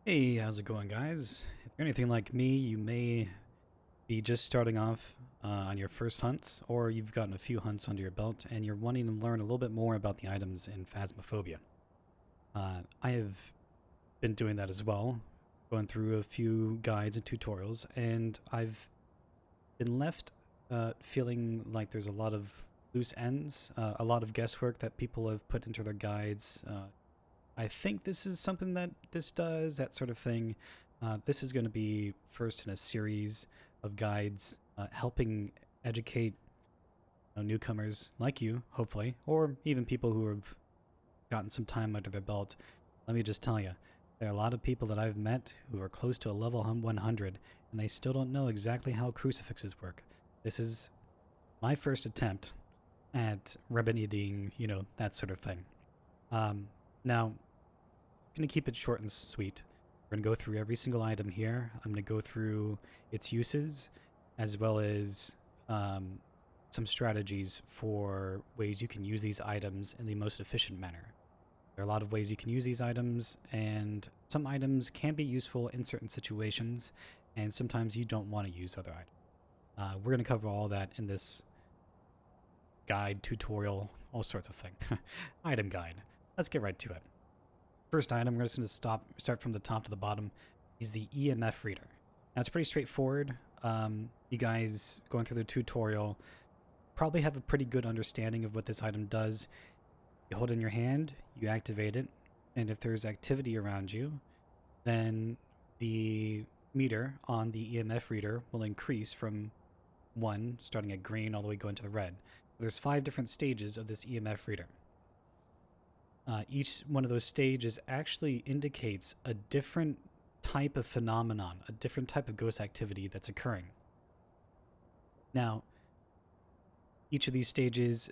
Hey, how's it going, guys? If you're anything like me, you may be just starting off on your first hunts, or you've gotten a few hunts under your belt, and you're wanting to learn a little bit more about the items in Phasmophobia. I have been doing that as well, going through a few guides and tutorials, and I've been left feeling like there's a lot of loose ends, a lot of guesswork that people have put into their guides. I think this is something that this does, that sort of thing. This is going to be first in a series of guides helping educate newcomers like you, hopefully, or even people who have gotten some time under their belt. Let me just tell you, there are a lot of people that I've met who are close to a level 100, and they still don't know exactly how crucifixes work. This is my first attempt at remedying, that sort of thing. Now, going to keep it short and sweet. We're going to go through every single item here. I'm going to go through its uses as well as some strategies for ways you can use these items in the most efficient manner. There are a lot of ways you can use these items, and some items can be useful in certain situations, and sometimes you don't want to use other items. We're going to cover all that in this guide, tutorial, all sorts of thing. Item guide. Let's get right to it. First item, we're just going to start from the top to the bottom, is the EMF Reader. Now, it's pretty straightforward. You guys going through the tutorial probably have a pretty good understanding of what this item does. You hold it in your hand, you activate it, and if there's activity around you, then the meter on the EMF Reader will increase from 1, starting at green, all the way going to the red. There's 5 different stages of this EMF Reader. Each one of those stages actually indicates a different type of phenomenon, a different type of ghost activity that's occurring. Now, each of these stages,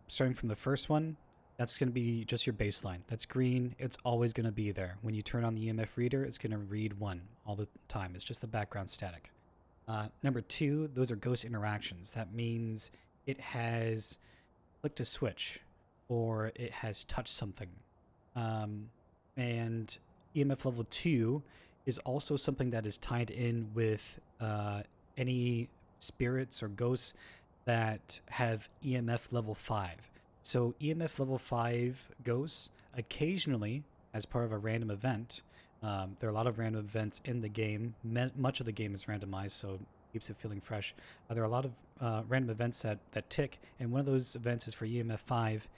starting from the first one, that's going to be just your baseline. That's green. It's always going to be there. When you turn on the EMF Reader, it's going to read 1 all the time. It's just the background static. Number 2, those are ghost interactions. That means it has clicked a switch, or it has touched something. And EMF level 2 is also something that is tied in with any spirits or ghosts that have EMF level 5. So EMF level 5 ghosts occasionally, as part of a random event, there are a lot of random events in the game. Much of the game is randomized, so it keeps it feeling fresh. There are a lot of random events that tick, and one of those events is for EMF 5.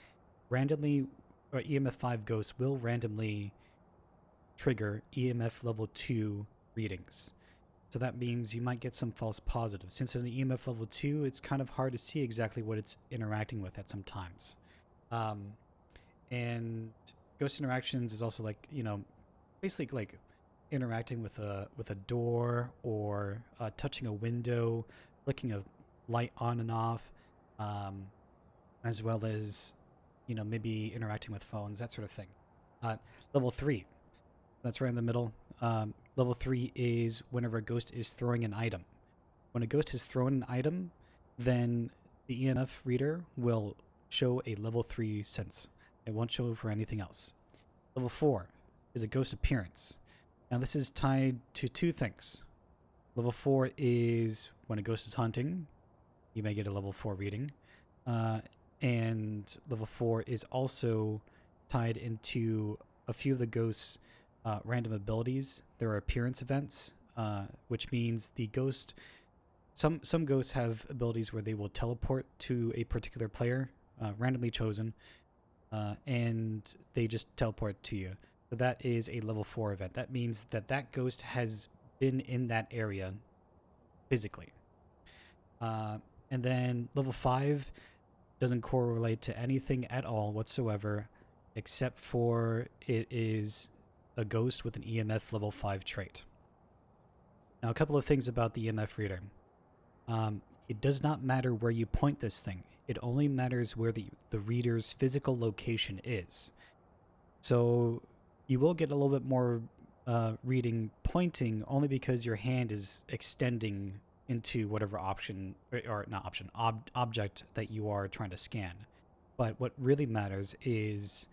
Randomly, or EMF 5 ghosts will randomly trigger EMF level 2 readings. So that means you might get some false positives. Since in an EMF level 2, it's kind of hard to see exactly what it's interacting with at some times. And ghost interactions is also like, basically like interacting with a door, or touching a window, flicking a light on and off, as well as maybe interacting with phones, that sort of thing. Level 3, that's right in the middle. Level 3 is whenever a ghost is throwing an item. When a ghost is throwing an item, then the EMF reader will show a level 3 sense. It won't show for anything else. Level 4 is a ghost appearance. Now this is tied to 2 things. Level 4 is when a ghost is hunting, you may get a level 4 reading. And level 4 is also tied into a few of the ghost's random abilities. There are appearance events, which means the ghost. Some ghosts have abilities where they will teleport to a particular player, randomly chosen, and they just teleport to you. So that is a level 4 event. That means that ghost has been in that area physically. And then level 5 doesn't correlate to anything at all whatsoever, except for it is a ghost with an EMF level 5 trait. Now, a couple of things about the EMF reader. It does not matter where you point this thing. It only matters where the reader's physical location is. So you will get a little bit more reading pointing only because your hand is extending into whatever object that you are trying to scan. But what really matters is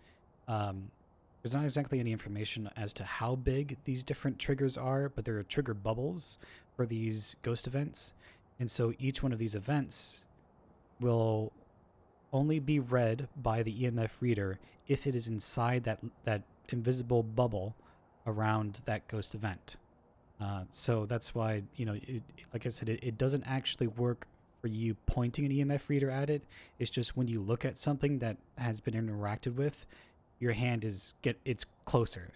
There's not exactly any information as to how big these different triggers are, but there are trigger bubbles for these ghost events. And so each one of these events will only be read by the EMF reader if it is inside that invisible bubble around that ghost event. So that's why, like I said, it doesn't actually work for you pointing an EMF reader at it. It's just when you look at something that has been interacted with, your hand it's closer.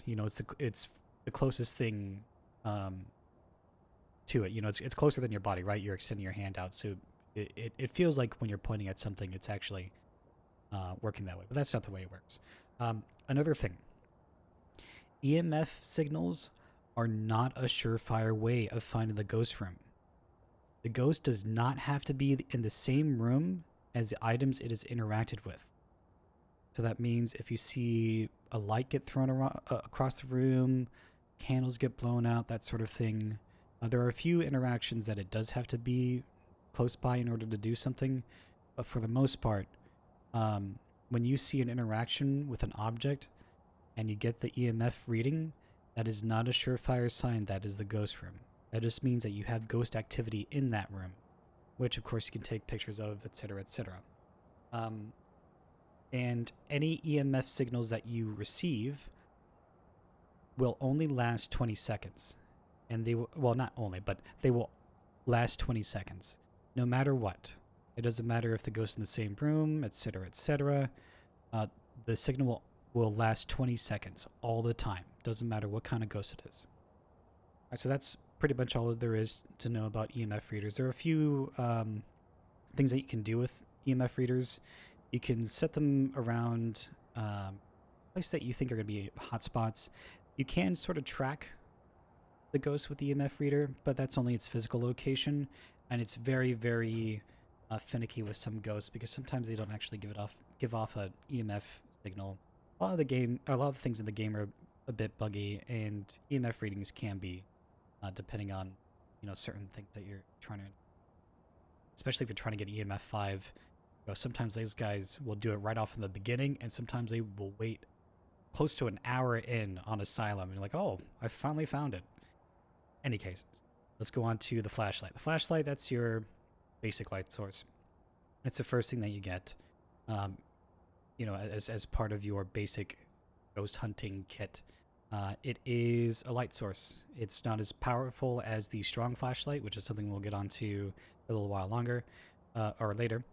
It's the closest thing to it. It's closer than your body, right? You're extending your hand out, so it feels like when you're pointing at something, it's actually working that way. But that's not the way it works. Another thing, EMF signals are not a surefire way of finding the ghost room. The ghost does not have to be in the same room as the items it is interacted with. So that means if you see a light get thrown around, across the room, candles get blown out, that sort of thing, there are a few interactions that it does have to be close by in order to do something. But for the most part, when you see an interaction with an object and you get the EMF reading, that is not a surefire sign that is the ghost room. That just means that you have ghost activity in that room, which of course you can take pictures of, etc., etc. And any EMF signals that you receive will only last 20 seconds. And they will, well, not only, but they will last 20 seconds, no matter what. It doesn't matter if the ghost's in the same room, etc., etc. The signal will last 20 seconds all the time. Doesn't matter what kind of ghost it is. All right, so that's pretty much all that there is to know about EMF readers. There are a few things that you can do with EMF readers. You can set them around places that you think are going to be hotspots. You can sort of track the ghost with the EMF reader, but that's only its physical location, and it's very, very finicky with some ghosts because sometimes they don't actually give off an EMF signal. A lot of the things in the game are a bit buggy, and EMF readings can be, depending on certain things that you're trying to, especially if you're trying to get EMF 5. Sometimes these guys will do it right off in the beginning, and sometimes they will wait close to an hour in on Asylum, and you're like, oh, I finally found it. Any case, let's go on to the flashlight. The flashlight, that's your basic light source. It's the first thing that you get, as part of your basic ghost hunting kit. It is a light source. It's not as powerful as the strong flashlight, which is something we'll get onto a little while longer, or later.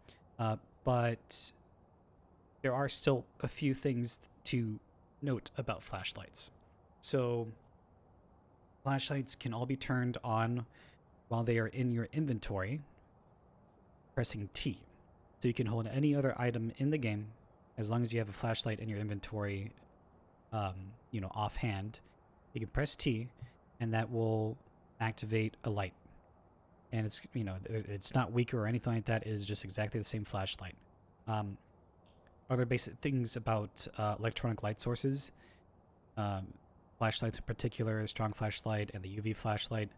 But there are still a few things to note about flashlights. So flashlights can all be turned on while they are in your inventory, pressing T. So you can hold any other item in the game as long as you have a flashlight in your inventory, offhand. You can press T, and that will activate a light. And it's not weaker or anything like that. It is just exactly the same flashlight. Other basic things about electronic light sources, flashlights in particular, a strong flashlight and the UV flashlight,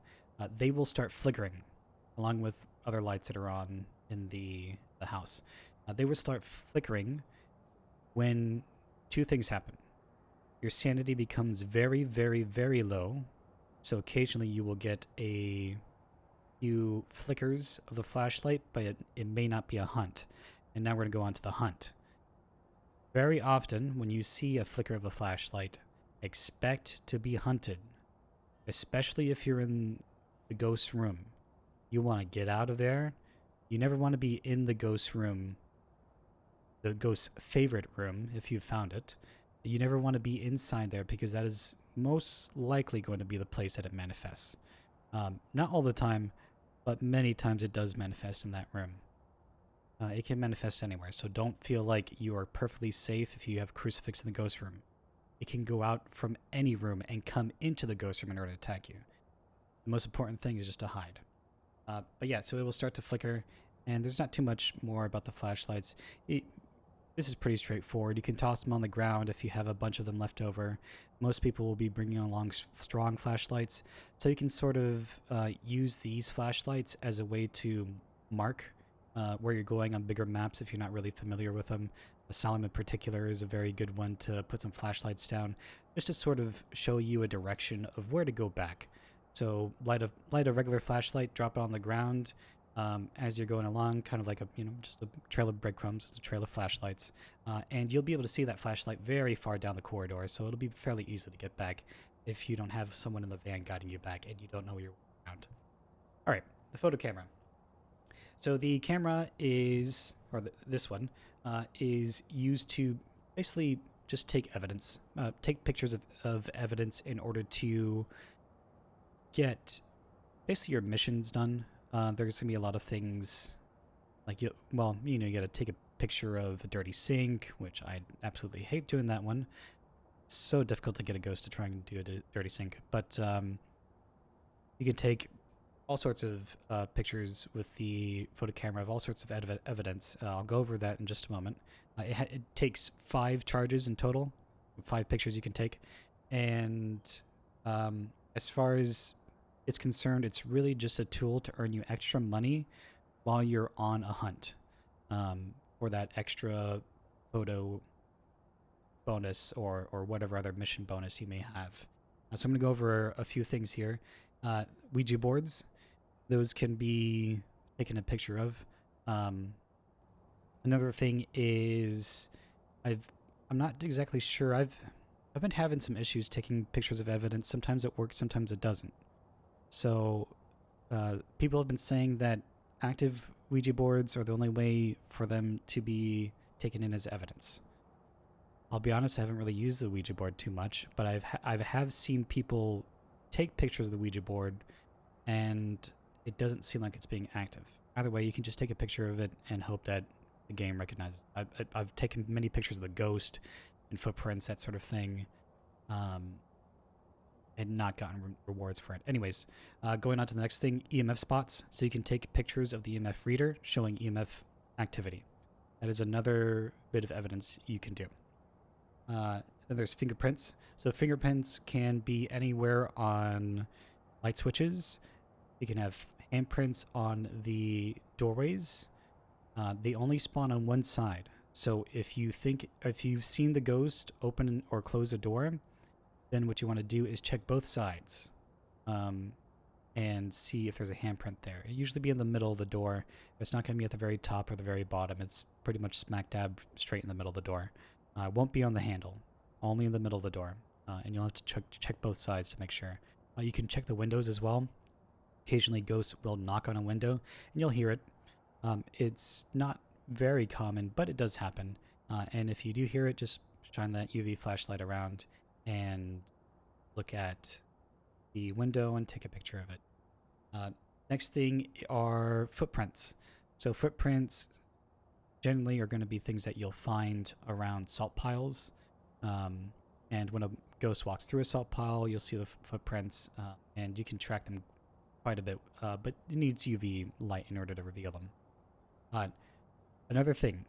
they will start flickering along with other lights that are on in the house. They will start flickering when two things happen. Your sanity becomes very, very, very low. So occasionally you will get a few flickers of the flashlight, but it may not be a hunt. And now we're going to go on to the hunt. Very often, when you see a flicker of a flashlight, expect to be hunted, especially if you're in the ghost room. You want to get out of there. You never want to be in the ghost room, the ghost's favorite room, if you found it. You never want to be inside there because that is most likely going to be the place that it manifests. Not all the time, but many times it does manifest in that room. It can manifest anywhere, so don't feel like you are perfectly safe if you have Crucifix in the ghost room. It can go out from any room and come into the ghost room in order to attack you. The most important thing is just to hide. But yeah, so it will start to flicker, and there's not too much more about the flashlights. This is pretty straightforward. You can toss them on the ground if you have a bunch of them left over. Most people will be bringing along strong flashlights, so you can sort of use these flashlights as a way to mark where you're going on bigger maps if you're not really familiar with them. Asylum in particular is a very good one to put some flashlights down, just to sort of show you a direction of where to go back. So light a regular flashlight, drop it on the ground as you're going along, kind of like a just a trail of breadcrumbs, it's a trail of flashlights, and you'll be able to see that flashlight very far down the corridor. So it'll be fairly easy to get back if you don't have someone in the van guiding you back and you don't know where you're around. All right, the photo camera. So the camera is, or this one, is used to basically just take evidence, take pictures of evidence in order to get basically your missions done. There's gonna be a lot of things like you gotta take a picture of a dirty sink, which I absolutely hate doing that one. It's so difficult to get a ghost to try and do a dirty sink, but you can take all sorts of pictures with the photo camera of all sorts of evidence. I'll go over that in just a moment. It takes 5 charges in total, 5 pictures you can take, and as far as it's concerned, it's really just a tool to earn you extra money while you're on a hunt for that extra photo bonus or whatever other mission bonus you may have. So I'm going to go over a few things here. Ouija boards, those can be taken a picture of. Another thing is I'm not exactly sure. I've been having some issues taking pictures of evidence. Sometimes it works, sometimes it doesn't. So people have been saying that active Ouija boards are the only way for them to be taken in as evidence. I'll be honest, I haven't really used the Ouija board too much, but I have seen people take pictures of the Ouija board, and it doesn't seem like it's being active. Either way, you can just take a picture of it and hope that the game recognizes. I've taken many pictures of the ghost and footprints, that sort of thing, and not gotten rewards for it. Anyways, going on to the next thing, EMF spots. So you can take pictures of the EMF reader showing EMF activity. That is another bit of evidence you can do. Then there's fingerprints. So fingerprints can be anywhere on light switches. You can have handprints on the doorways. They only spawn on one side. So if you've seen the ghost open or close a door, then what you want to do is check both sides and see if there's a handprint there. It'll usually be in the middle of the door. It's not going to be at the very top or the very bottom. It's pretty much smack dab straight in the middle of the door. It won't be on the handle, only in the middle of the door. And you'll have to check both sides to make sure. You can check the windows as well. Occasionally ghosts will knock on a window and you'll hear it. It's not very common, but it does happen. And if you do hear it, just shine that UV flashlight around and look at the window and take a picture of it. Next thing are footprints. So footprints generally are going to be things that you'll find around salt piles. And when a ghost walks through a salt pile, you'll see the footprints, and you can track them quite a bit, but it needs UV light in order to reveal them. Another thing,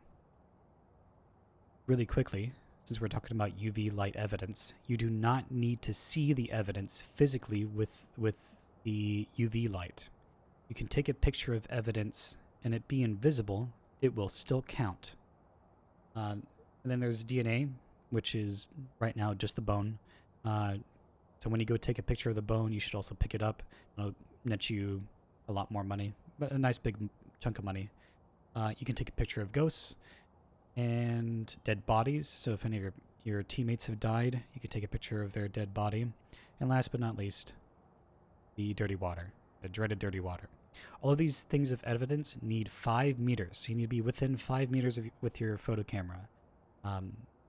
really quickly, since we're talking about UV light evidence, you do not need to see the evidence physically with the UV light. You can take a picture of evidence and it be invisible, it will still count. And then there's DNA, which is right now just the bone. So when you go take a picture of the bone, you should also pick it up. It'll net you a lot more money, but a nice big chunk of money. You can take a picture of ghosts and dead bodies. So if any of your teammates have died, you can take a picture of their dead body. And last but not least, the dirty water, the dreaded dirty water. All of these things of evidence need 5 meters. So you need to be within 5 meters with your photo camera.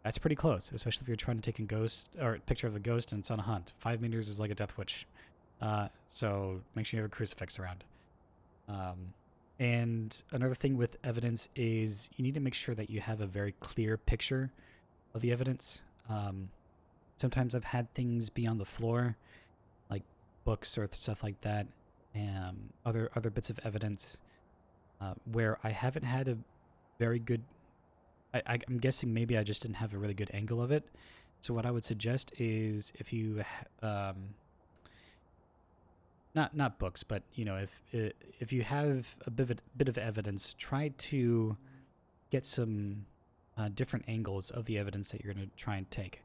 That's pretty close, especially if you're trying to take a picture of a ghost and it's on a hunt. 5 meters is like a death wish. So make sure you have a crucifix around. And another thing with evidence is you need to make sure that you have a very clear picture of the evidence. Sometimes I've had things be on the floor, like books or stuff like that, and other bits of evidence where I haven't had a very good... I'm guessing maybe I just didn't have a really good angle of it. So what I would suggest is if you... Not books, but if you have a bit of evidence, try to get some different angles of the evidence that you're going to try and take.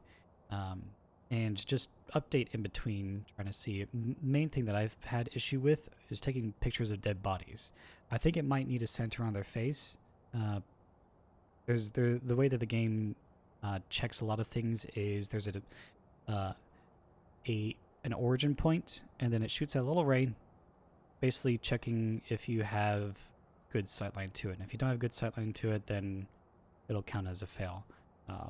And just update in between, trying to see. Main thing that I've had issue with is taking pictures of dead bodies. I think it might need a center on their face. There's the way that the game checks a lot of things is there's an origin point, and then it shoots a little ray, basically checking if you have good sightline to it. And if you don't have good sightline to it, then it'll count as a fail.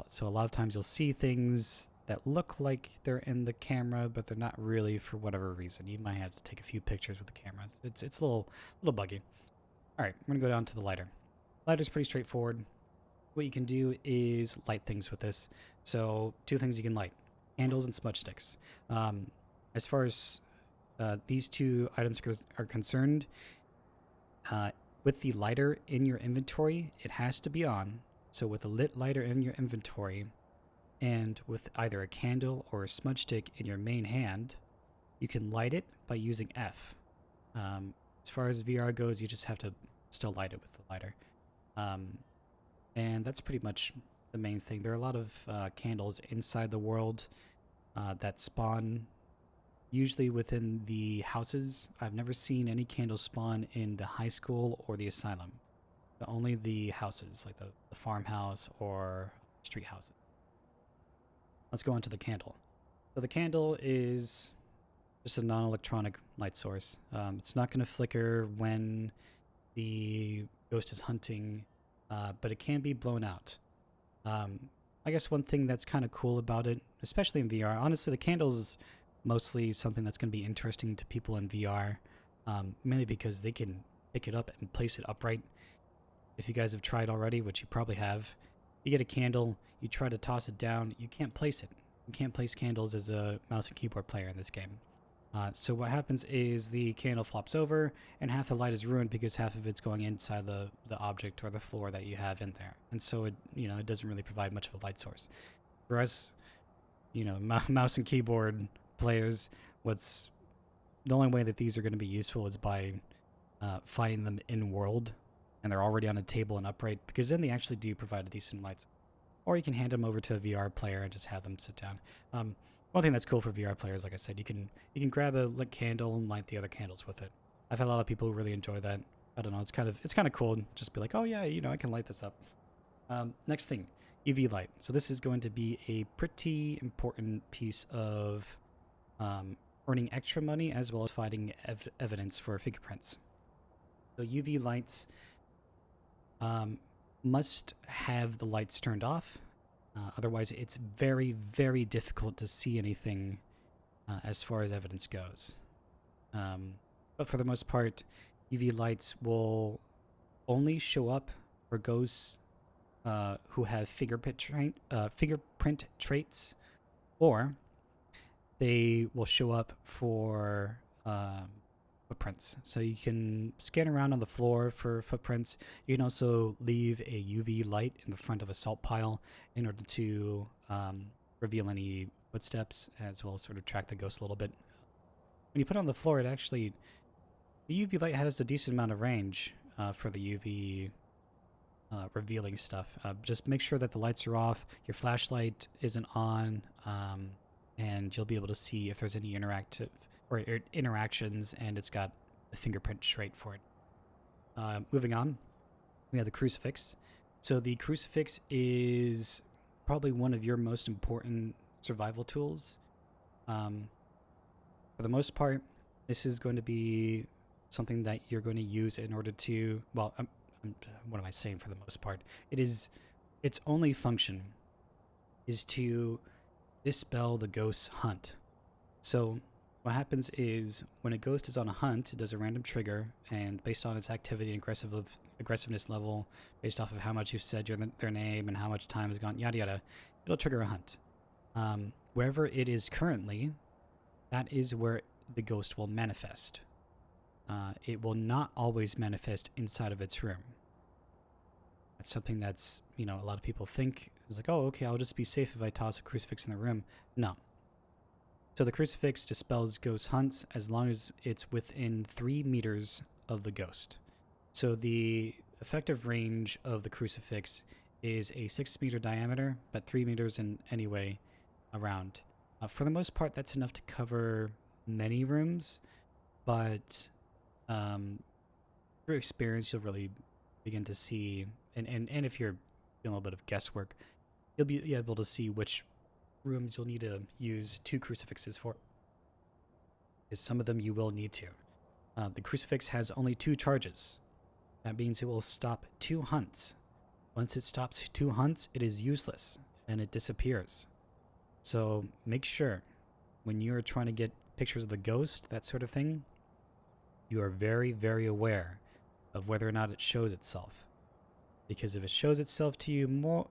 So a lot of times you'll see things that look like they're in the camera, but they're not really for whatever reason. You might have to take a few pictures with the cameras. It's a little buggy. All right, I'm gonna go down to the lighter. Lighter's pretty straightforward. What you can do is light things with this. So 2 things you can light: candles and smudge sticks. As far as these 2 items are concerned, with the lighter in your inventory, it has to be on. So with a lit lighter in your inventory, and with either a candle or a smudge stick in your main hand, you can light it by using F. As far as VR goes, you just have to still light it with the lighter. And that's pretty much the main thing. There are a lot of candles inside the world that spawn usually within the houses. I've never seen any candles spawn in the high school or the asylum. Only the houses, like the farmhouse or street houses. Let's go on to the candle. So the candle is just a non-electronic light source. It's not going to flicker when the ghost is hunting, but it can be blown out. I guess one thing that's kind of cool about it, especially in VR, honestly, the candle's mostly something that's going to be interesting to people in VR, mainly because they can pick it up and place it upright. If you guys have tried already, which you probably have, you get a candle, you try to toss it down, you can't place it. You can't place candles as a mouse and keyboard player in this game. So what happens is the candle flops over, and half the light is ruined because half of it's going inside the object or the floor that you have in there. And so it doesn't really provide much of a light source. For us, mouse and keyboard players, the only way that these are going to be useful is by finding them in world, and they're already on a table and upright, because then they actually do provide a decent light source. Or you can hand them over to a VR player and just have them sit down. One thing that's cool for VR players, like I said, you can grab a lit candle and light the other candles with it. I've had a lot of people who really enjoy that. I don't know, it's kind of cool. Just be like, oh yeah, I can light this up. Next thing, UV light. So this is going to be a pretty important piece of earning extra money, as well as finding evidence for fingerprints. So UV lights must have the lights turned off. Otherwise, it's very, very difficult to see anything as far as evidence goes. But for the most part, UV lights will only show up for ghosts who have fingerprint traits, or they will show up for footprints. So you can scan around on the floor for footprints. You can also leave a UV light in the front of a salt pile in order to reveal any footsteps, as well as sort of track the ghost a little bit. When you put it on the floor, the UV light has a decent amount of range for the UV revealing stuff. Just make sure that the lights are off, your flashlight isn't on, and you'll be able to see if there's any interactions, and it's got a fingerprint trait for it. Moving on, we have the Crucifix. So the Crucifix is probably one of your most important survival tools. For the most part, this is going to be something that you're going to use in order to, what am I saying for the most part? Its only function is to dispel the ghost's hunt. So what happens is when a ghost is on a hunt, it does a random trigger, and based on its activity and aggressiveness level, based off of how much you've said their name and how much time has gone, yada yada, it'll trigger a hunt. Wherever it is currently, that is where the ghost will manifest. It will not always manifest inside of its room. That's something that's, a lot of people think is like, oh, okay, I'll just be safe if I toss a crucifix in the room. No. So the crucifix dispels ghost hunts as long as it's within 3 meters of the ghost. So the effective range of the crucifix is a 6-meter diameter, but 3 meters in any way around. For the most part, that's enough to cover many rooms, but through experience, you'll really begin to see, and if you're doing a little bit of guesswork, you'll be able to see which rooms you'll need to use 2 crucifixes for. Because some of them you will need to. The crucifix has only 2 charges. That means it will stop 2 hunts. Once it stops 2 hunts, it is useless, and it disappears. So make sure, when you're trying to get pictures of the ghost, that sort of thing, you are very, very aware of whether or not it shows itself. Because if it shows itself to you more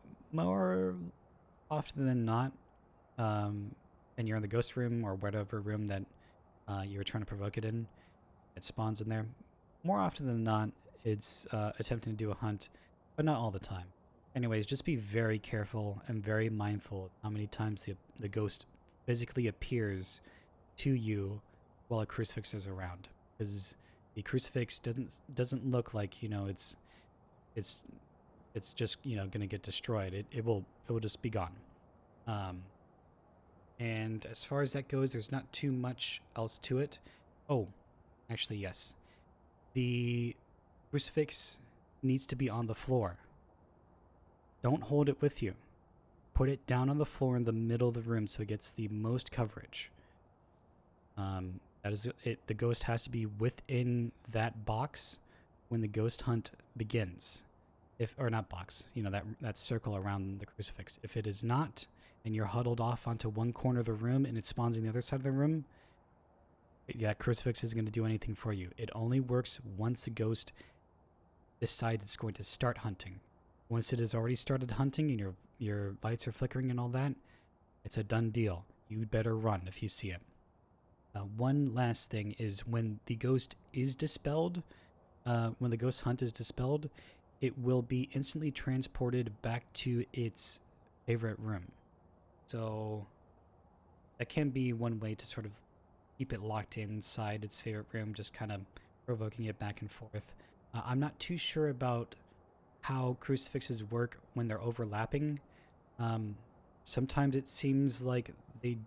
often than not, and you're in the ghost room or whatever room that you were trying to provoke it in, it spawns in there. More often than not, it's attempting to do a hunt, but not all the time. Anyways, just be very careful and very mindful of how many times the ghost physically appears to you while a crucifix is around. Because the crucifix doesn't look like, you know, it's just, you know, gonna get destroyed. It will just be gone. And as far as that goes, there's not too much else to it. Oh, actually, yes. The crucifix needs to be on the floor. Don't hold it with you. Put it down on the floor in the middle of the room so it gets the most coverage. That is it. The ghost has to be within that box when the ghost hunt begins. Or not box, you know, that circle around the crucifix. If it is not, and you're huddled off onto one corner of the room and it spawns on the other side of the room, that crucifix isn't going to do anything for you. It only works once a ghost decides it's going to start hunting. Once it has already started hunting and your lights are flickering and all that, it's a done deal. You better run if you see it. One last thing is when the ghost is dispelled, when the ghost hunt is dispelled, it will be instantly transported back to its favorite room. So that can be one way to sort of keep it locked inside its favorite room, just kind of provoking it back and forth. I'm not too sure about how crucifixes work when they're overlapping. Sometimes it seems like they,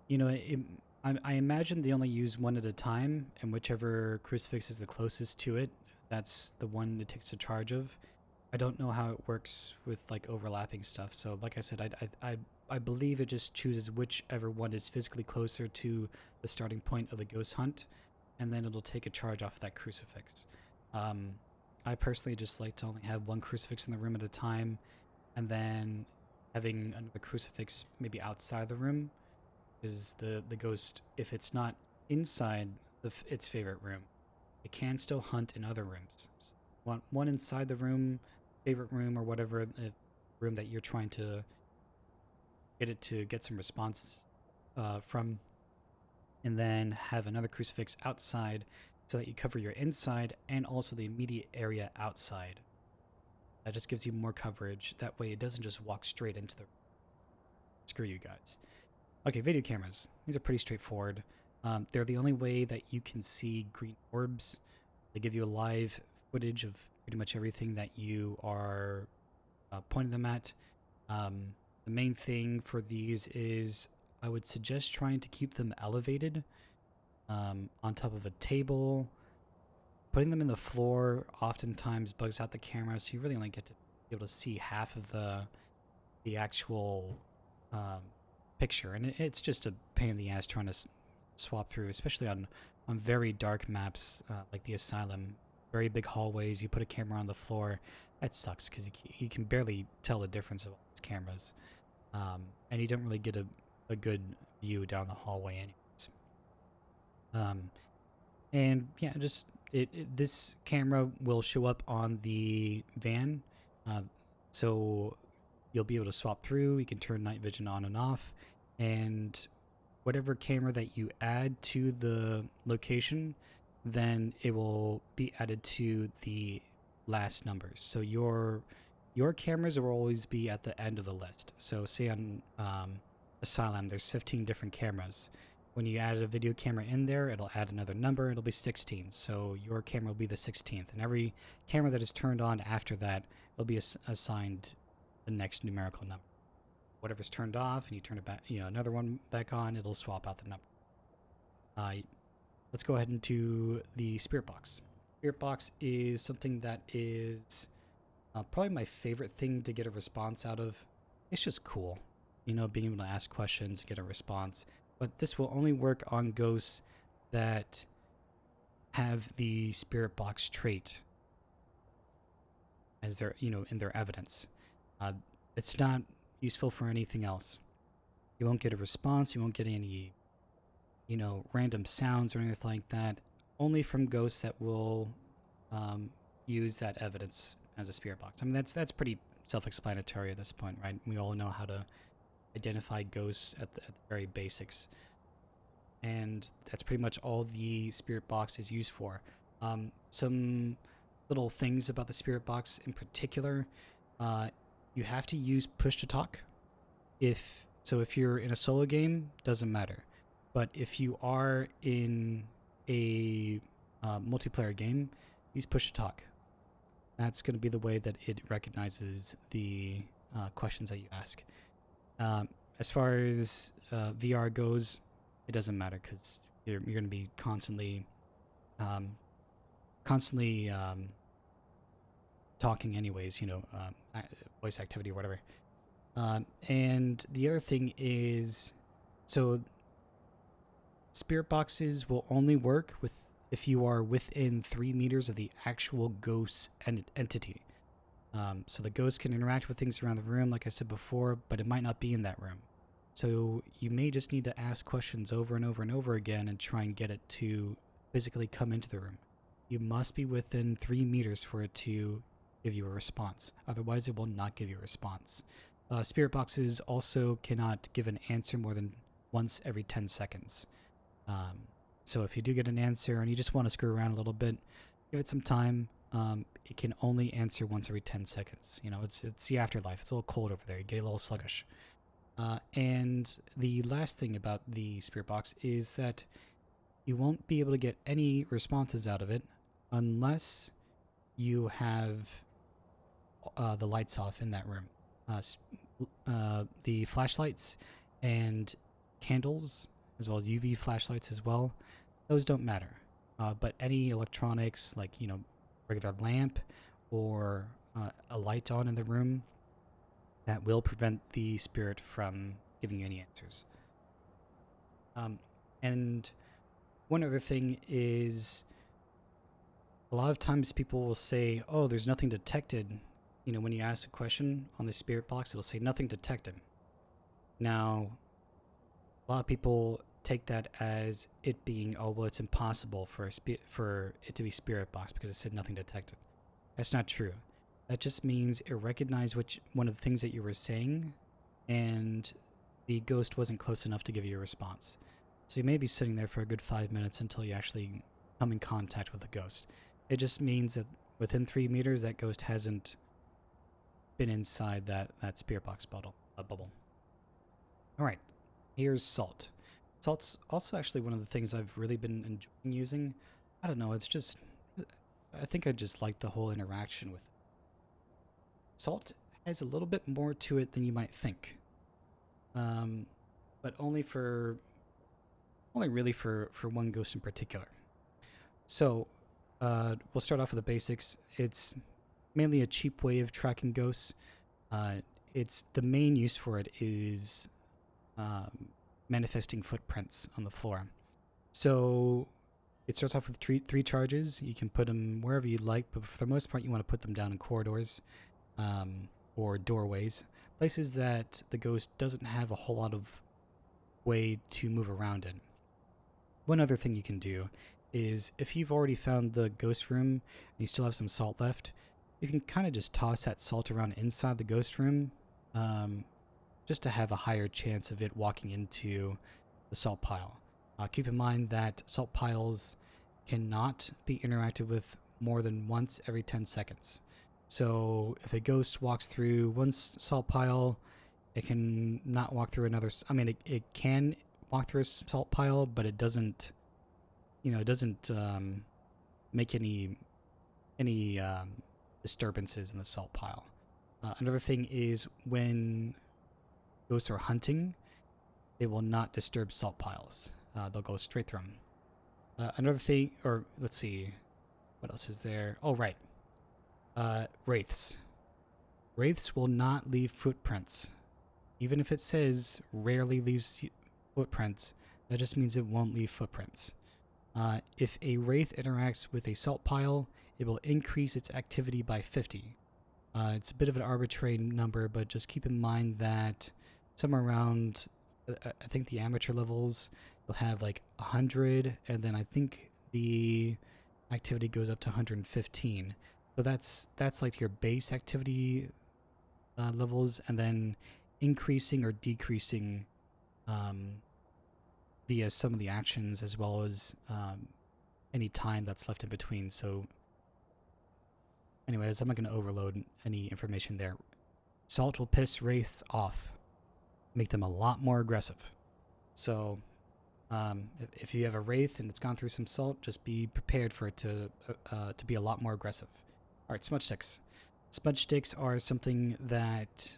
you know, I imagine they only use one at a time, and whichever crucifix is the closest to it, that's the one it takes a charge of. I don't know how it works with like overlapping stuff. So like I said, I believe it just chooses whichever one is physically closer to the starting point of the ghost hunt, and then it'll take a charge off of that crucifix. I personally just like to only have one crucifix in the room at a time, and then having another crucifix maybe outside the room, is the ghost, if it's not inside its favorite room, it can still hunt in other rooms. So one inside the room, favorite room, or whatever room that you're trying to get it to get some responses from, and then have another crucifix outside so that you cover your inside and also the immediate area outside. That just gives you more coverage. That way it doesn't just walk straight into the... Screw you guys. Okay, video cameras. These are pretty straightforward. They're the only way that you can see green orbs. They give you a live footage of pretty much everything that you are pointing them at. The main thing for these is I would suggest trying to keep them elevated on top of a table. Putting them in the floor oftentimes bugs out the camera, so you really only get to be able to see half of the actual picture, and it's just a pain in the ass trying to swap through, especially on very dark maps like the Asylum. Very big hallways, you put a camera on the floor, that sucks because you can barely tell the difference of all these cameras, and you don't really get a good view down the hallway anyways. And yeah, just this camera will show up on the van, so you'll be able to swap through. You can turn night vision on and off, and whatever camera that you add to the location, then it will be added to the last numbers. So your cameras will always be at the end of the list. So say on Asylum, there's 15 different cameras. when you add a video camera in there, it'll add another number. It'll be 16. So your camera will be the 16th. And every camera that is turned on after that will be assigned the next numerical number. Whatever's turned off and you turn it back, another one back on, it'll swap out the number. Let's go ahead into the spirit box. Spirit box is something that is probably my favorite thing to get a response out of. It's just cool, being able to ask questions and get a response. But this will only work on ghosts that have the spirit box trait as their, in their evidence. It's not useful for anything else. You won't get a response. You won't get any, random sounds or anything like that. Only from ghosts that will use that evidence as a spirit box. I mean, that's pretty self-explanatory at this point, right? We all know how to identify ghosts at the very basics, and that's pretty much all the spirit box is used for. Some little things about the spirit box in particular: you have to use push to talk. If you're in a solo game, doesn't matter, but if you are in a multiplayer game, use push to talk. That's going to be the way that it recognizes the questions that you ask. As far as VR goes, it doesn't matter because you're going to be constantly talking anyways, voice activity or whatever. And the other thing is, so spirit boxes will only work if you are within 3 meters of the actual ghost entity. So the ghost can interact with things around the room, like I said before, but it might not be in that room. So you may just need to ask questions over and over and over again and try and get it to physically come into the room. You must be within 3 meters for it to give you a response. Otherwise, it will not give you a response. Spirit boxes also cannot give an answer more than once every 10 seconds. So if you do get an answer and you just want to screw around a little bit, give it some time. It can only answer once every 10 seconds. It's the afterlife. It's a little cold over there. You get a little sluggish. And the last thing about the spirit box is that you won't be able to get any responses out of it unless you have the lights off in that room. The flashlights and candles, as well as UV flashlights as well, those don't matter. But any electronics, like, regular lamp or a light on in the room, that will prevent the spirit from giving you any answers. And one other thing is, a lot of times people will say, oh, there's nothing detected. When you ask a question on the spirit box, it'll say nothing detected. Now, a lot of people take that as it being, oh, well, it's impossible for it to be spirit box because it said nothing detected. That's not true. That just means it recognized one of the things that you were saying, and the ghost wasn't close enough to give you a response. So you may be sitting there for a good 5 minutes until you actually come in contact with the ghost. It just means that within 3 meters, that ghost hasn't been inside that spirit box bubble. All right, here's salt. Salt's also actually one of the things I've really been enjoying using. I don't know, I think I just like the whole interaction with it. Salt has a little bit more to it than you might think. But only really for one ghost in particular. So, we'll start off with the basics. It's mainly a cheap way of tracking ghosts. The main use for it is manifesting footprints on the floor. So it starts off with three charges. You can put them wherever you like, but for the most part, you want to put them down in corridors or doorways, places that the ghost doesn't have a whole lot of way to move around in. One other thing you can do is, if you've already found the ghost room and you still have some salt left, you can kind of just toss that salt around inside the ghost room, just to have a higher chance of it walking into the salt pile. Keep in mind that salt piles cannot be interacted with more than once every 10 seconds. So if a ghost walks through one salt pile, it can not walk through another. I mean, it can walk through a salt pile, but it doesn't, it doesn't make any disturbances in the salt pile. Another thing is when ghosts are hunting, they will not disturb salt piles. They'll go straight through them. Another thing, or let's see, what else is there? Oh, right. Wraiths. Wraiths will not leave footprints. Even if it says rarely leaves footprints, that just means it won't leave footprints. If a wraith interacts with a salt pile, it will increase its activity by 50. It's a bit of an arbitrary number, but just keep in mind that somewhere around, I think the amateur levels, you'll have like 100, and then I think the activity goes up to 115. So that's like your base activity levels, and then increasing or decreasing via some of the actions, as well as any time that's left in between. So anyways, I'm not going to overload any information there. Salt will piss wraiths off, make them a lot more aggressive. So if you have a wraith and it's gone through some salt, just be prepared for it to be a lot more aggressive. All right, smudge sticks. Smudge sticks are something that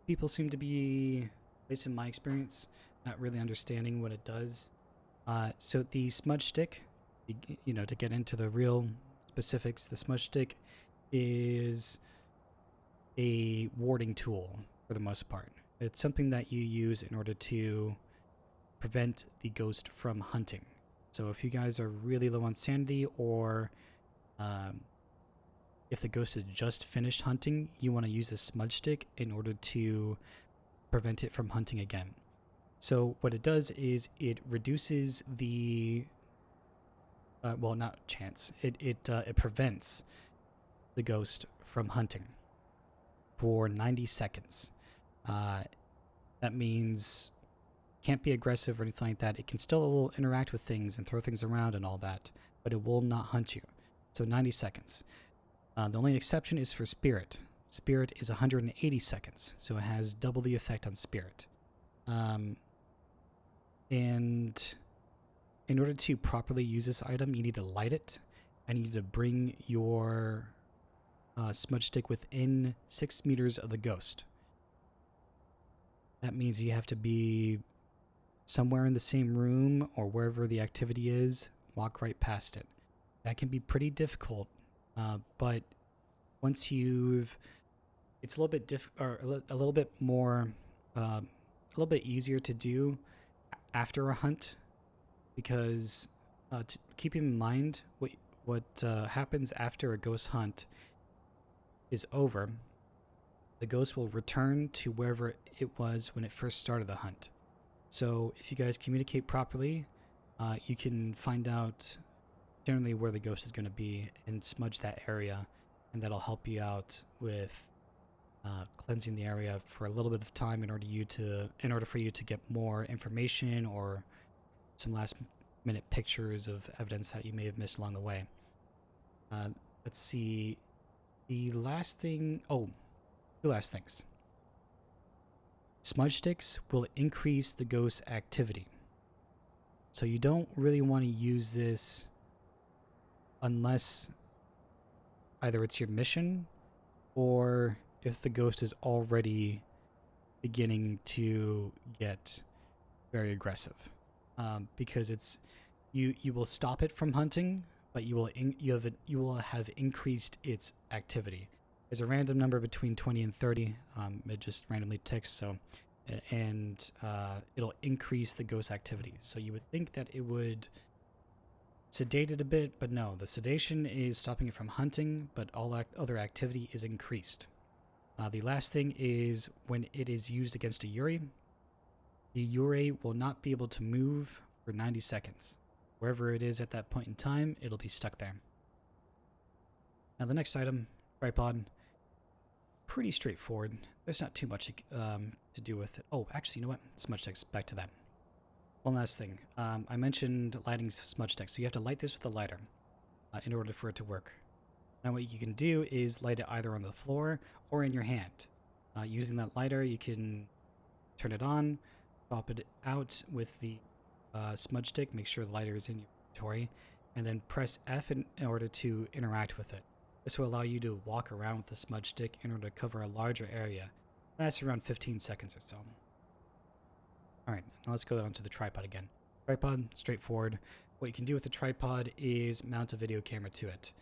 people seem to be, at least in my experience, not really understanding what it does. So the smudge stick, to get into the real specifics, the smudge stick is a warding tool for the most part. It's something that you use in order to prevent the ghost from hunting. So if you guys are really low on sanity, or if the ghost has just finished hunting, you want to use a smudge stick in order to prevent it from hunting again. So what it does is it reduces the well, not chance. It prevents the ghost from hunting for 90 seconds. That means can't be aggressive or anything like that. It can still interact with things and throw things around and all that, but it will not hunt you. So 90 seconds. The only exception is for spirit. Spirit is 180 seconds, so it has double the effect on spirit. And in order to properly use this item, you need to light it, and you need to bring your smudge stick within 6 meters of the ghost. That means you have to be somewhere in the same room or wherever the activity is, walk right past it. That can be pretty difficult, but once it's a little bit a little bit more, a little bit easier to do after a hunt, because keep in mind what happens after a ghost hunt is over. The ghost will return to wherever it was when it first started the hunt. So if you guys communicate properly, you can find out generally where the ghost is going to be and smudge that area, and that'll help you out with cleansing the area for a little bit of time in order for you to get more information or some last minute pictures of evidence that you may have missed along the way. Let's see. The last thing. Oh, two last things. Smudge sticks will increase the ghost's activity. So you don't really want to use this unless either it's your mission or if the ghost is already beginning to get very aggressive. Because it's you will stop it from hunting, but you will have increased its activity. There's a random number between 20 and 30. It just randomly ticks, so and it'll increase the ghost activity. So you would think that it would sedate it a bit, but no. The sedation is stopping it from hunting, but all other activity is increased. The last thing is when it is used against a Yuri, the Yuri will not be able to move for 90 seconds. Wherever it is at that point in time, it'll be stuck there. Now the next item, tripod, pretty straightforward. There's not too much to do with it. Oh, actually, you know what? Smudge sticks, back to that. One last thing. I mentioned lighting smudge sticks, so you have to light this with a lighter in order for it to work. Now what you can do is light it either on the floor or in your hand. Using that lighter, you can turn it on, swap it out with the smudge stick. Make sure the lighter is in your inventory, and then press F in order to interact with it. This will allow you to walk around with the smudge stick in order to cover a larger area. That's around 15 seconds or so. Alright, now let's go on to the tripod again. Tripod, straightforward. What you can do with the tripod is mount a video camera to it.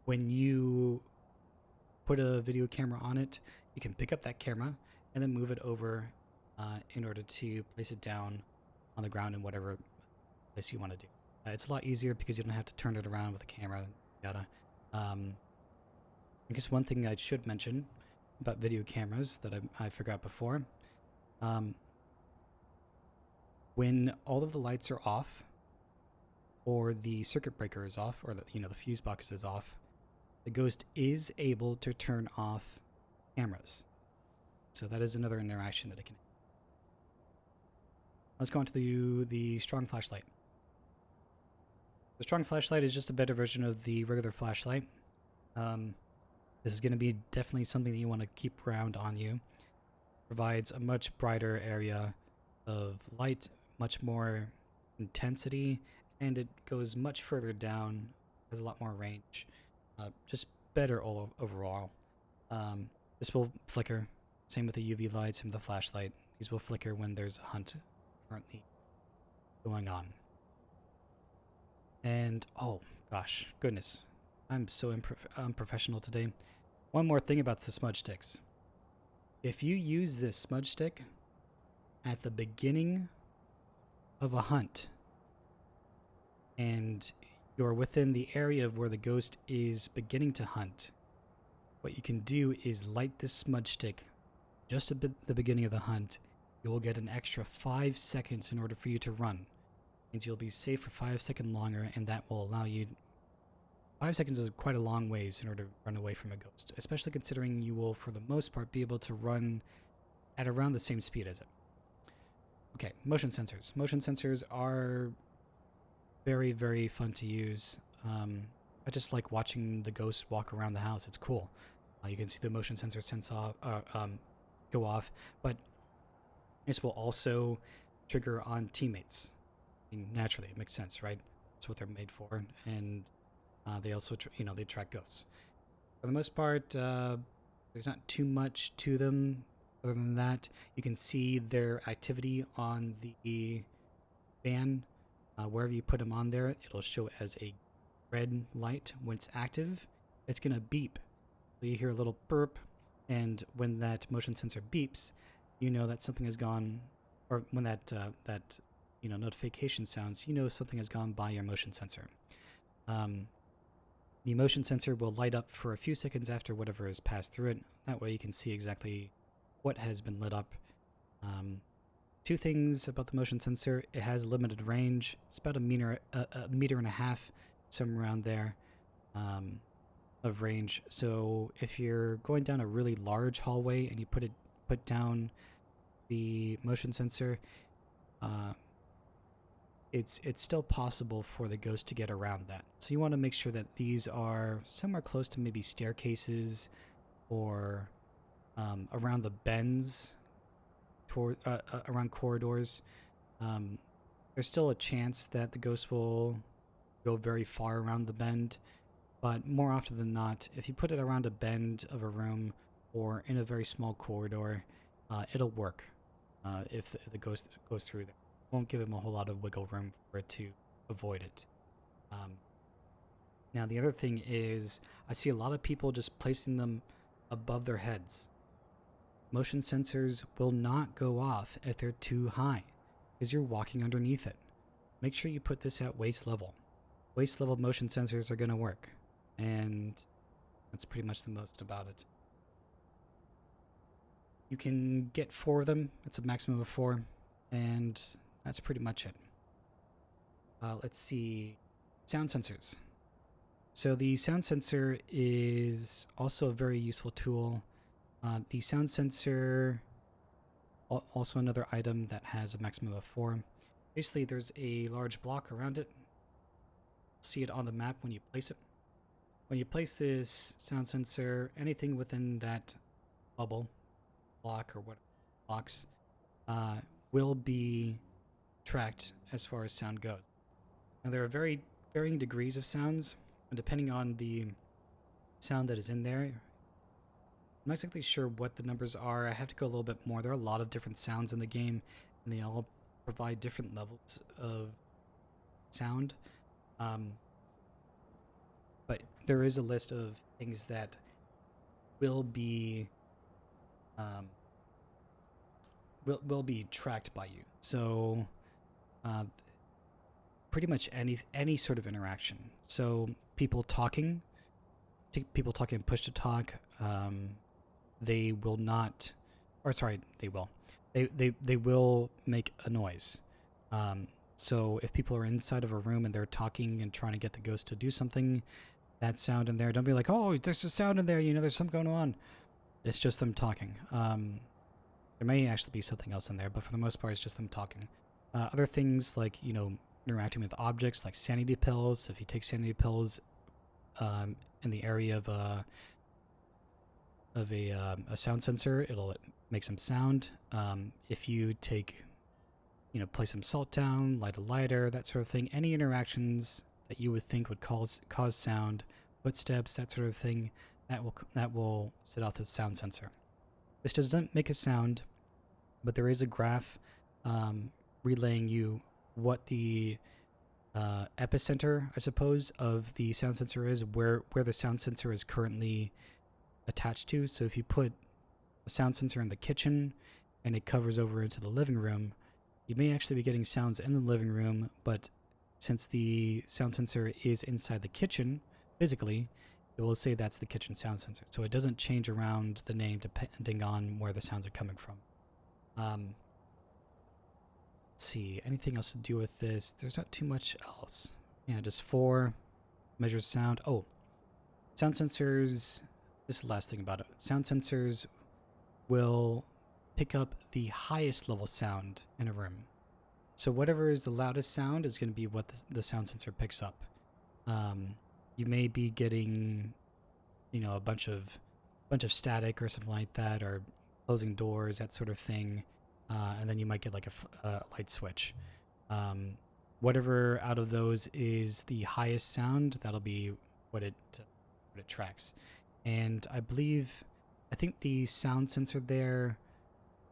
When you put a video camera on it, you can pick up that camera and then move it over in order to place it down on the ground in whatever place you want to do. It's a lot easier because you don't have to turn it around with the camera. I guess one thing I should mention about video cameras that I forgot before. When all of the lights are off, or the circuit breaker is off, or the fuse box is off, the ghost is able to turn off cameras. So that is another interaction that it can. Let's go on to the strong flashlight. The strong flashlight is just a better version of the regular flashlight. This is going to be definitely something that you want to keep around on you. Provides a much brighter area of light, much more intensity, and it goes much further down, has a lot more range. Just better overall. This will flicker. Same with the UV light, same with the flashlight. These will flicker when there's a hunt currently going on. And, oh, gosh, goodness. I'm so unprofessional today. One more thing about the smudge sticks. If you use this smudge stick at the beginning of a hunt, and you're within the area of where the ghost is beginning to hunt, what you can do is light this smudge stick just at the beginning of the hunt. You will get an extra 5 seconds in order for you to run. Means you'll be safe for 5 seconds longer, and that will allow you. 5 seconds is quite a long ways in order to run away from a ghost, especially considering you will, for the most part, be able to run at around the same speed as it. Okay, motion sensors. Motion sensors are very, very fun to use. I just like watching the ghost walk around the house. It's cool. You can see the motion sensor go off, but this will also trigger on teammates. Naturally, it makes sense, right? That's what they're made for, and they also, they track ghosts. For the most part, there's not too much to them. Other than that, you can see their activity on the fan. Wherever you put them on there, it'll show as a red light. When it's active, it's gonna beep. So you hear a little burp, and when that motion sensor beeps, you know that something has gone, or when that notification sounds, you know something has gone by your motion sensor. The motion sensor will light up for a few seconds after whatever has passed through it. That way you can see exactly what has been lit up. Two things about the motion sensor: it has limited range. It's about a meter and a half, somewhere around there, of range. So if you're going down a really large hallway and you put down the motion sensor, it's still possible for the ghost to get around that. So you want to make sure that these are somewhere close to maybe staircases or around the bends, around corridors. There's still a chance that the ghost will go very far around the bend, but more often than not, if you put it around a bend of a room or in a very small corridor, it'll work if the ghost goes through there. Won't give him a whole lot of wiggle room for it to avoid it. Now the other thing is, I see a lot of people just placing them above their heads. Motion sensors will not go off if they're too high, because you're walking underneath it. Make sure you put this at waist level. Waist level motion sensors are going to work, and that's pretty much the most about it. You can get 4 of them. It's a maximum of 4, and that's pretty much it. Let's see. Sound sensors. So the sound sensor is also a very useful tool. The sound sensor, also another item that has a maximum of 4. Basically, there's a large block around it. See it on the map when you place it. When you place this sound sensor, anything within that bubble, block, or what blocks, will be tracked as far as sound goes. Now, there are very varying degrees of sounds, and depending on the sound that is in there, I'm not exactly sure what the numbers are. I have to go a little bit more. There are a lot of different sounds in the game, and they all provide different levels of sound. But there is a list of things that will be will be tracked by you. So pretty much any sort of interaction. So people talking push to talk, they will not, or sorry, they will. They will make a noise. So if people are inside of a room and they're talking and trying to get the ghost to do something, that sound in there, don't be like, oh, there's a sound in there, there's something going on. It's just them talking. There may actually be something else in there, but for the most part, it's just them talking. Other things like, interacting with objects like Sanity Pills. If you take Sanity Pills in the area of a sound sensor, it'll make some sound. If you take, place some salt down, light a lighter, that sort of thing, any interactions that you would think would cause sound, footsteps, that sort of thing, that will set off the sound sensor. This doesn't make a sound, but there is a graph relaying you what the epicenter, I suppose, of the sound sensor is, where the sound sensor is currently attached to. So if you put a sound sensor in the kitchen and it covers over into the living room, you may actually be getting sounds in the living room, but since the sound sensor is inside the kitchen physically, it will say that's the kitchen sound sensor. So it doesn't change around the name depending on where the sounds are coming from. Let's see, anything else to do with this? There's not too much else. Yeah, just 4 measures sound. Oh, sound sensors. This is the last thing about it. Sound sensors will pick up the highest level sound in a room. So whatever is the loudest sound is going to be what the sound sensor picks up. You may be getting, a bunch of static or something like that, or closing doors, that sort of thing, and then you might get like a light switch. Whatever out of those is the highest sound, that'll be what it tracks. And I think the sound sensor there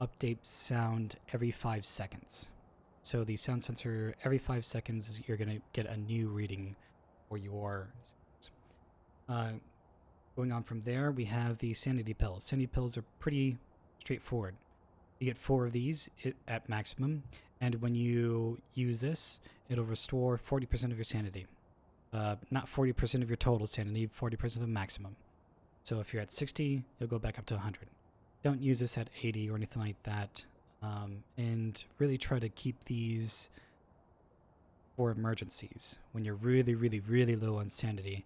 updates sound every 5 seconds. So the sound sensor, every 5 seconds, you're going to get a new reading for your sounds. Going on from there, we have the Sanity Pills. Sanity Pills are pretty straightforward. You get 4 of these at maximum, and when you use this, it'll restore 40% of your sanity. Not 40% of your total sanity, 40% of maximum. So if you're at 60, you'll go back up to 100. Don't use this at 80 or anything like that. And really try to keep these for emergencies when you're really, really, really low on sanity.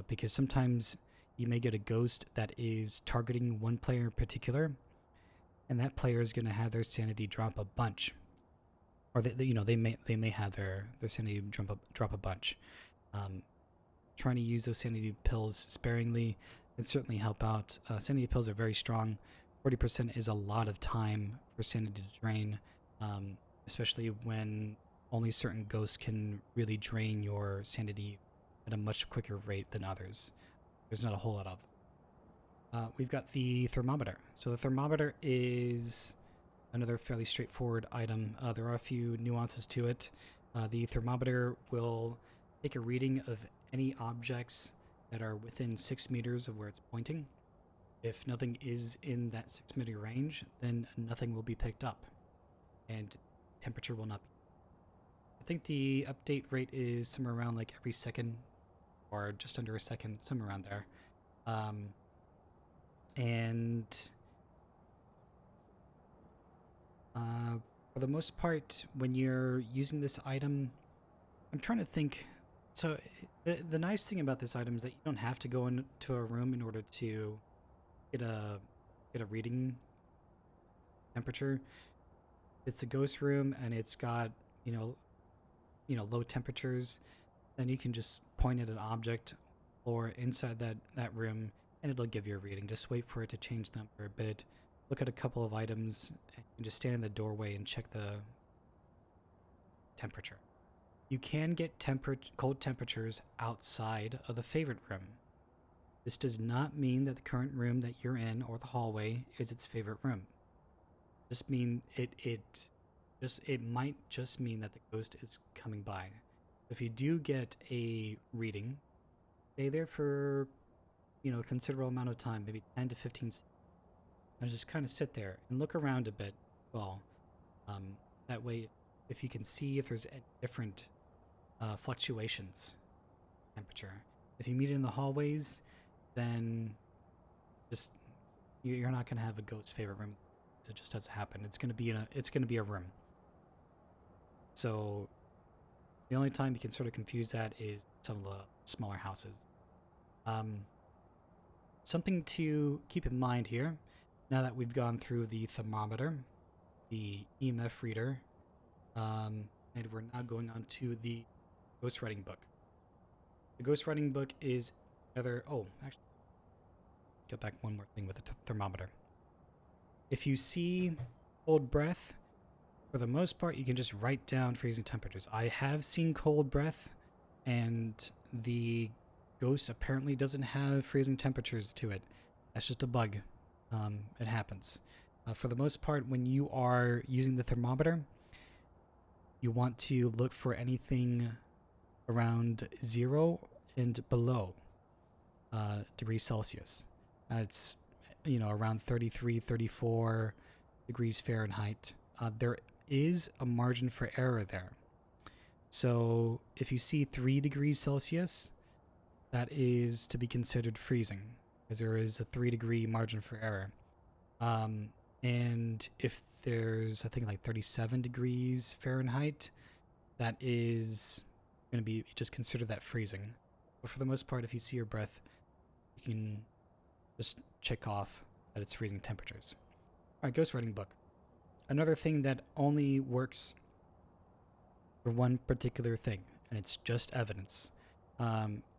Because sometimes you may get a ghost that is targeting one player in particular, and that player is going to have their sanity drop a bunch. Or they may have their sanity drop a bunch. Trying to use those sanity pills sparingly can certainly help out. Sanity pills are very strong. 40% is a lot of time for sanity to drain, especially when only certain ghosts can really drain your sanity at a much quicker rate than others. There's not a whole lot of them. We've got the thermometer. So the thermometer is another fairly straightforward item. There are a few nuances to it. The thermometer will take a reading of any objects that are within 6 meters of where it's pointing. If nothing is in that 6 meter range, then nothing will be picked up, and temperature will not be. I think the update rate is somewhere around like every second, or just under a second, somewhere around there. For the most part, when you're using this item, I'm trying to think. So the nice thing about this item is that you don't have to go into a room in order to get a reading temperature. It's a ghost room and it's got low temperatures. Then you can just point at an object or inside that room and it'll give you a reading. Just wait for it to change the number a bit. look at a couple of items, and just stand in the doorway and check the temperature. You can get cold temperatures outside of the favorite room. This does not mean that the current room that you're in or the hallway is its favorite room. Just mean it might just mean that the ghost is coming by. If you do get a reading, stay there for a considerable amount of time, maybe 10 to 15 seconds, and just kind of sit there and look around a bit. Well, that way, if you can see if there's different fluctuations temperature. If you meet it in the hallways, then just you're not gonna have a ghost favorite room. It just doesn't happen. It's gonna be a room. So the only time you can sort of confuse that is some of the smaller houses. Something to keep in mind here, now that we've gone through the thermometer, the EMF reader, and we're now going on to the ghostwriting book. The ghostwriting book is another... Oh, actually, get back one more thing with the thermometer. If you see cold breath, for the most part, you can just write down freezing temperatures. I have seen cold breath, and the ghost apparently doesn't have freezing temperatures to it. That's just a bug. It happens. For the most part, when you are using the thermometer, you want to look for anything around 0 and below degrees Celsius. It's around 33, 34 degrees Fahrenheit. There is a margin for error there. So if you see 3 degrees Celsius, that is to be considered freezing, because there is a 3-degree margin for error. And if there's, I think, like 37 degrees Fahrenheit, that is going to be, just consider that freezing. But for the most part, if you see your breath, you can just check off that it's freezing temperatures. All right, ghostwriting book. Another thing that only works for one particular thing, and it's just evidence.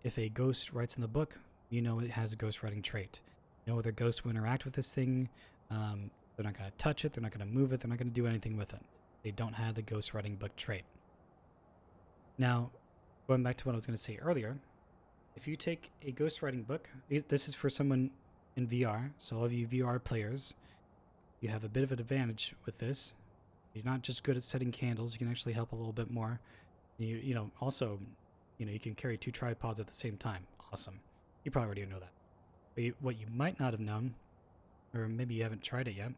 If a ghost writes in the book, you know it has a ghostwriting trait. No other ghost will interact with this thing. They're not going to touch it. They're not going to move it. They're not going to do anything with it. They don't have the ghostwriting book trait. Now, going back to what I was going to say earlier, if you take a ghostwriting book, this is for someone in VR, so all of you VR players, you have a bit of an advantage with this. You're not just good at setting candles, you can actually help a little bit more. Also, you can carry 2 tripods at the same time. Awesome. You probably already know that. But what you might not have known, or maybe you haven't tried it yet,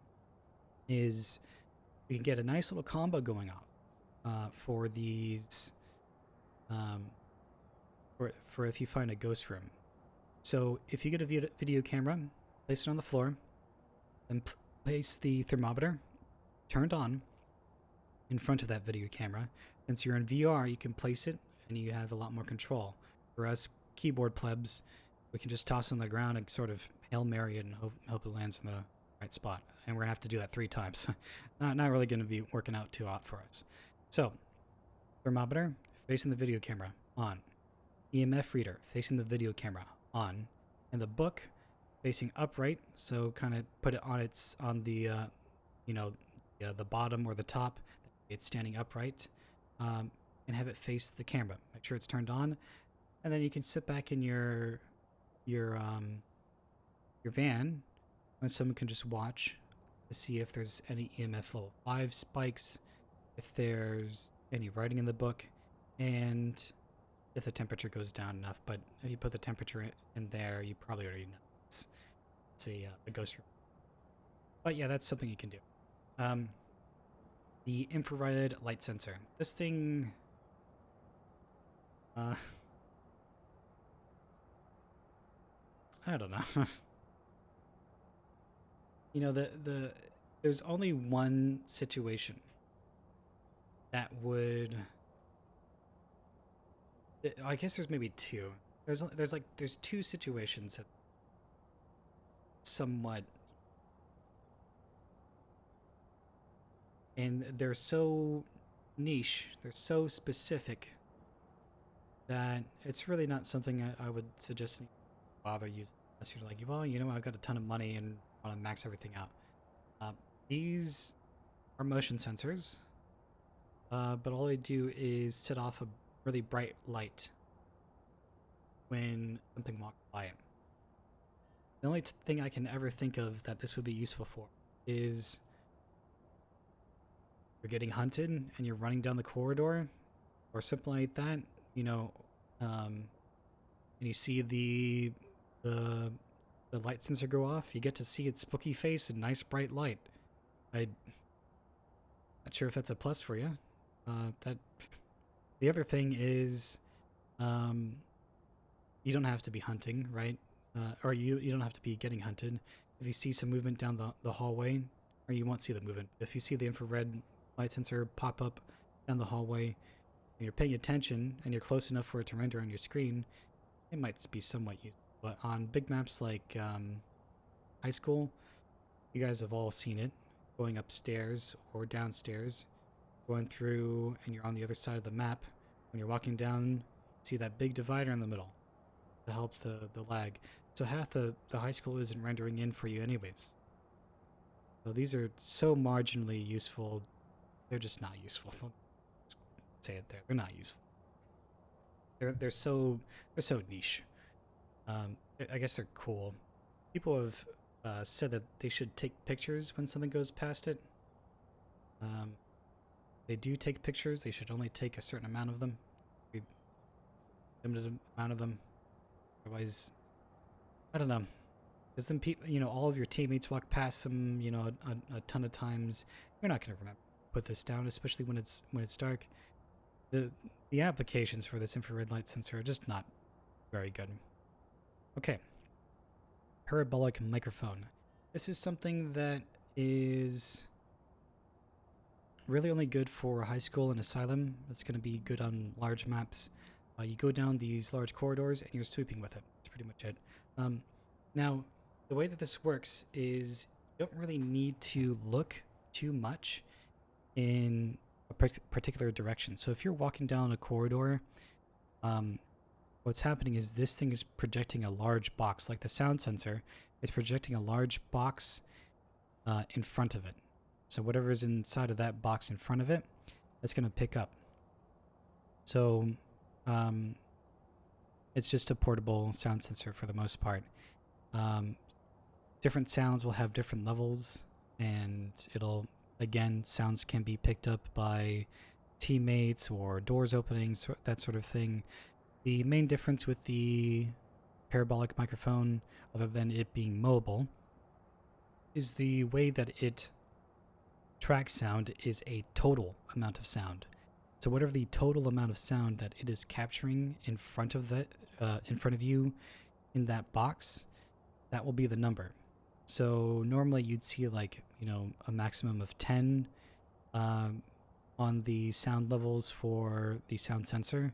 is you can get a nice little combo going on for these, for if you find a ghost room. So if you get a video camera, place it on the floor, then place the thermometer turned on in front of that video camera. Since you're in VR, you can place it and you have a lot more control. For us keyboard plebs, we can just toss it on the ground and sort of Hail Mary it and hope it lands in the right spot. And we're going to have to do that 3 times. Not really going to be working out too hot for us. So, thermometer facing the video camera, on. EMF reader facing the video camera, on. And the book facing upright, so kind of put it on the the bottom or the top. It's standing upright, and have it face the camera. Make sure it's turned on, and then you can sit back in your van, and someone can just watch to see if there's any EMF level 5 spikes, if there's any writing in the book, and if the temperature goes down enough. But if you put the temperature in there, you probably already know it's a ghost room. But yeah, that's something you can do. The infrared light sensor. This thing, I don't know. There's only one situation that would. I guess there's maybe 2. There's 2 situations that somewhat, and they're so niche, they're so specific that it's really not something I would suggest bother using unless you're like, well, I've got a ton of money and want to max everything out. These are motion sensors, but all they do is set off a really bright light when something walks by it. The only thing I can ever think of that this would be useful for is you're getting hunted and you're running down the corridor or something like that, you know, and you see the light sensor go off. You get to see its spooky face and nice bright light. I'm not sure if that's a plus for you. That the other thing is, you don't have to be hunting, right? Or you don't have to be getting hunted. If you see some movement down the hallway, or you won't see the movement. If you see the infrared light sensor pop up down the hallway, and you're paying attention, and you're close enough for it to render on your screen, it might be somewhat useful. But on big maps like high school, you guys have all seen it, going upstairs or downstairs, going through, and you're on the other side of the map. When you're walking down, see that big divider in the middle to help the lag. So half the high school isn't rendering in for you anyways. So these are so marginally useful, they're just not useful. Let's say it there, they're not useful. They're so niche. I guess they're cool. People have said that they should take pictures when something goes past it. They do take pictures. They should only take a certain amount of them, a limited amount of them. Otherwise, I don't know. Because then people, all of your teammates walk past them, a ton of times. You're not gonna remember put this down, especially when it's dark. The applications for this infrared light sensor are just not very good. Okay. Parabolic Microphone. This is something that is really only good for high school and asylum. It's going to be good on large maps. You go down these large corridors and you're sweeping with it. That's pretty much it. Now, the way that this works is you don't really need to look too much in a particular direction. So if you're walking down a corridor, what's happening is this thing is projecting a large box, like the sound sensor. It's projecting a large box in front of it. So whatever is inside of that box in front of it, it's going to pick up. So it's just a portable sound sensor for the most part. Different sounds will have different levels, and sounds can be picked up by teammates or doors opening, that sort of thing. The main difference with the parabolic microphone, other than it being mobile, is the way that it tracks sound is a total amount of sound. So whatever the total amount of sound that it is capturing in front of you in that box, that will be the number. So normally you'd see a maximum of 10 on the sound levels for the sound sensor.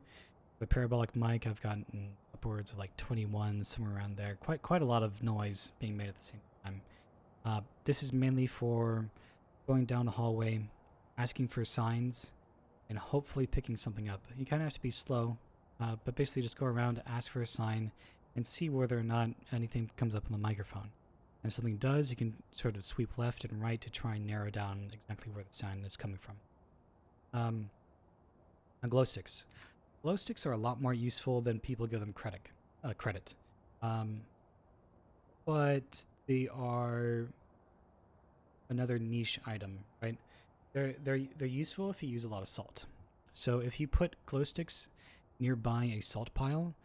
The parabolic mic, I've gotten upwards of 21, somewhere around there. Quite a lot of noise being made at the same time. This is mainly for going down the hallway, asking for signs, and hopefully picking something up. You kind of have to be slow, but basically just go around, ask for a sign, and see whether or not anything comes up on the microphone. And if something does, you can sort of sweep left and right to try and narrow down exactly where the sound is coming from. Glowsticks. Glowsticks are a lot more useful than people give them credit. But they are another niche item, right? They're useful if you use a lot of salt. So if you put glowsticks nearby a salt pile,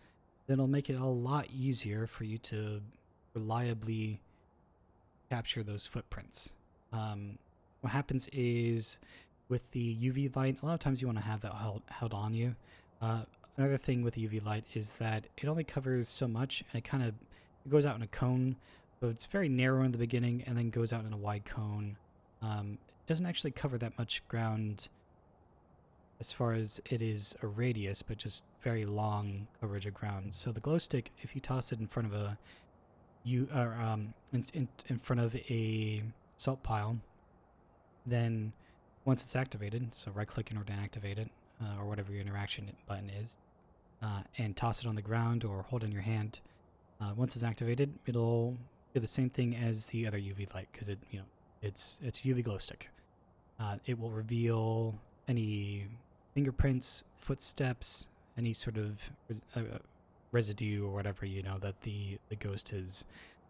then it'll make it a lot easier for you to reliably capture those footprints. What happens is with the UV light, a lot of times you want to have that held on you. Another thing with the UV light is that it only covers so much, and it goes out in a cone. So it's very narrow in the beginning and then goes out in a wide cone. It doesn't actually cover that much ground as far as it is a radius, but just very long coverage of ground. So the glow stick, if you toss it in front of in front of a salt pile, then once it's activated, so right click in order to activate it, or whatever your interaction button is, and toss it on the ground or hold it in your hand. Once it's activated, it'll do the same thing as the other UV light, because it It's UV glow stick. It will reveal any fingerprints, footsteps, any sort of residue or whatever, you know, that the ghost has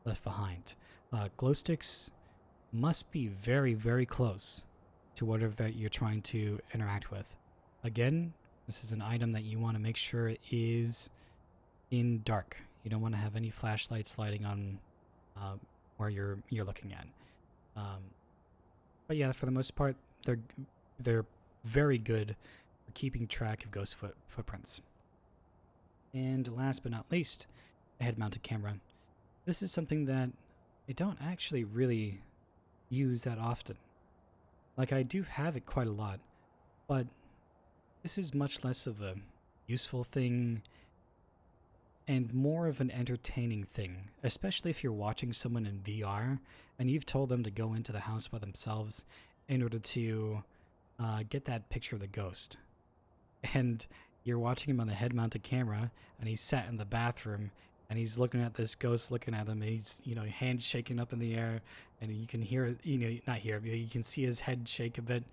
left behind. Glow sticks must be very, very close to whatever that you're trying to interact with. Again, this is an item that you want to make sure is in dark. You don't want to have any flashlights lighting on where you're looking at. But yeah, for the most part, they're very good for keeping track of ghost footprints. And last but not least, a head-mounted camera. This is something that I don't actually really use that often. Like, I do have it quite a lot, but this is much less of a useful thing and more of an entertaining thing, especially if you're watching someone in VR and you've told them to go into the house by themselves in order to get that picture of the ghost. And you're watching him on the head-mounted camera, and he's sat in the bathroom, and he's looking at this ghost, looking at him, and he's, you know, hands shaking up in the air, and you can hear, you know, not hear, but you can see his head shake a bit.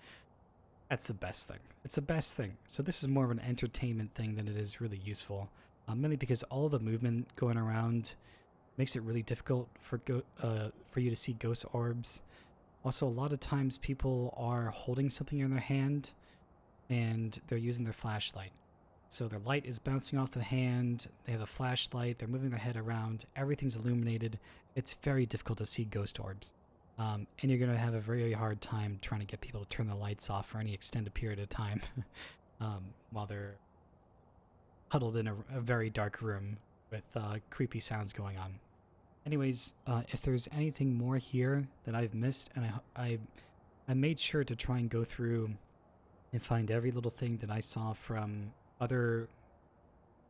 That's the best thing. It's the best thing. So this is more of an entertainment thing than it is really useful. Mainly because all the movement going around makes it really difficult for you to see ghost orbs. Also, a lot of times people are holding something in their hand, and they're using their flashlight. So their light is bouncing off the hand, they have a flashlight, they're moving their head around, everything's illuminated. It's very difficult to see ghost orbs. And you're going to have a very hard time trying to get people to turn the lights off for any extended period of time while they're huddled in a very dark room with creepy sounds going on. Anyways, if there's anything more here that I've missed, and I made sure to try and go through and find every little thing that I saw from other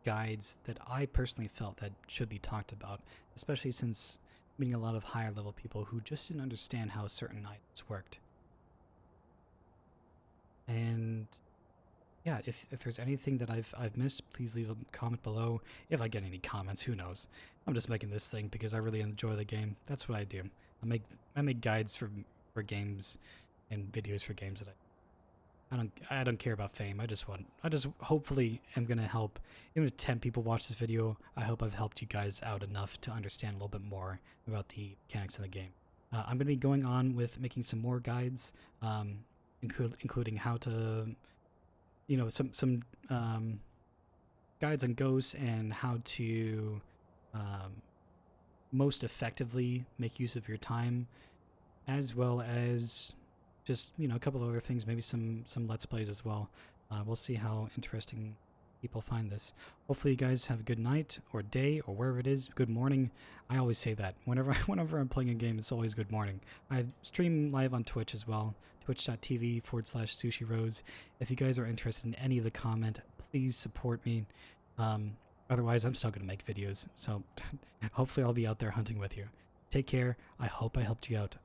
guides that I personally felt that should be talked about, especially since meeting a lot of higher level people who just didn't understand how certain items worked. And yeah, if there's anything that I've missed, please leave a comment below. If I get any comments, who knows? I'm just making this thing because I really enjoy the game. That's what I do. I make guides for games and videos for games that I don't care about fame. I just hopefully am gonna help. Even if 10 people watch this video, I hope I've helped you guys out enough to understand a little bit more about the mechanics of the game. I'm gonna be going on with making some more guides, including how to, you know, some guides on ghosts and how to most effectively make use of your time, as well as just, you know, a couple other things, maybe some Let's Plays as well. We'll see how interesting people find this. Hopefully you guys have a good night or day or wherever it is. Good morning. I always say that. Whenever I'm playing a game, it's always good morning. I stream live on Twitch as well. Twitch.tv/sushirose. If you guys are interested in any of the comment, please support me. Otherwise, I'm still going to make videos. So hopefully I'll be out there hunting with you. Take care. I hope I helped you out.